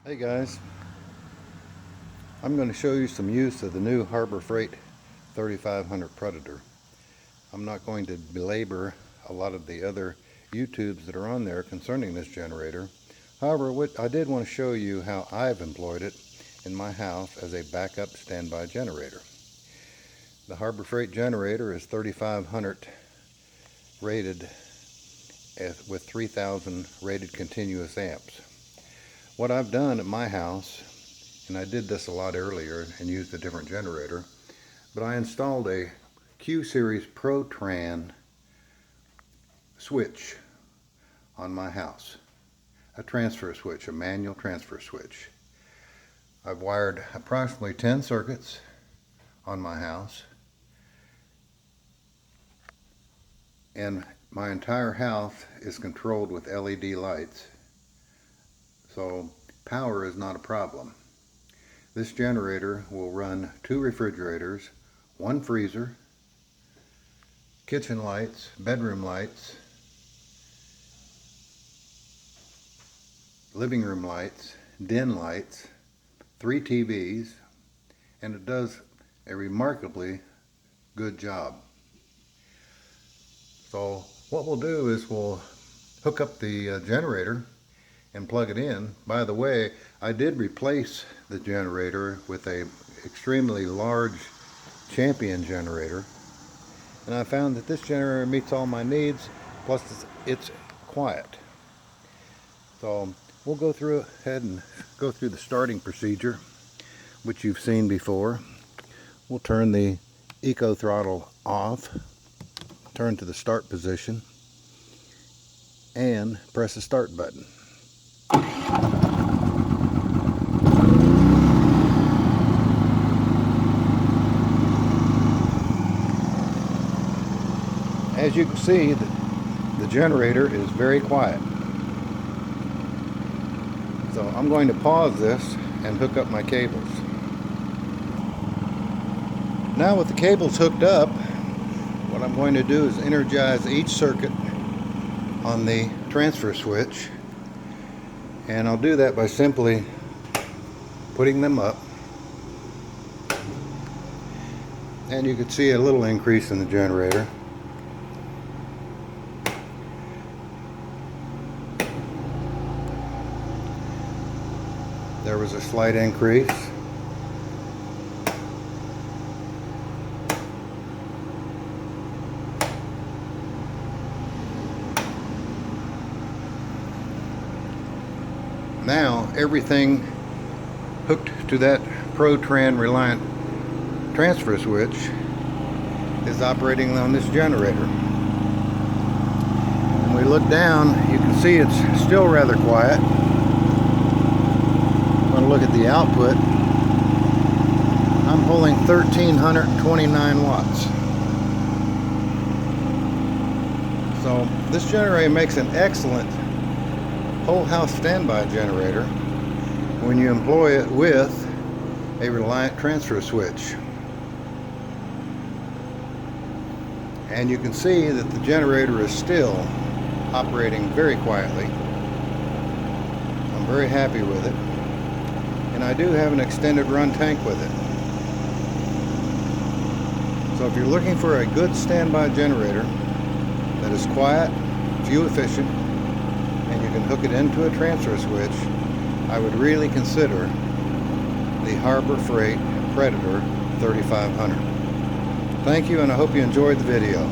Hey guys, I'm going to show you some use of the new Harbor Freight 3500 Predator. I'm not going to belabor a lot of the other YouTubes that are on there concerning this generator. However, what I did want to show you how I've employed it in my house as a backup standby generator. The Harbor Freight generator is 3500 rated with 3000 rated continuous amps. What I've done at my house, and I did this a lot earlier and used a different generator, but I installed a Q-Series ProTran switch on my house. A transfer switch, a manual transfer switch. I've wired approximately 10 circuits on my house, and my entire house is controlled with LED lights, so power is not a problem. This generator will run 2 refrigerators, 1 freezer, kitchen lights, bedroom lights, living room lights, den lights, 3 TVs, and it does a remarkably good job. So what we'll do is we'll hook up the generator and plug it in. By the way, I did replace the generator with a extremely large Champion generator, and I found that this generator meets all my needs, plus it's quiet. So we'll go ahead and go through the starting procedure, which you've seen before. We'll turn the eco throttle off, turn to the start position, and press the start button. As you can see, the generator is very quiet. So I'm going to pause this and hook up my cables. Now with the cables hooked up, what I'm going to do is energize each circuit on the transfer switch, and I'll do that by simply putting them up, and you can see a little increase in the generator. There was a slight increase. Now everything hooked to that ProTran Reliant transfer switch is operating on this generator. When we look down, you can see it's still rather quiet. Look at the output. I'm pulling 1329 watts. So this generator makes an excellent whole house standby generator when you employ it with a Reliant transfer switch. And you can see that the generator is still operating very quietly. I'm very happy with it. And I do have an extended run tank with it. So if you're looking for a good standby generator that is quiet, fuel efficient, and you can hook it into a transfer switch, I would really consider the Harbor Freight Predator 3500. Thank you, and I hope you enjoyed the video.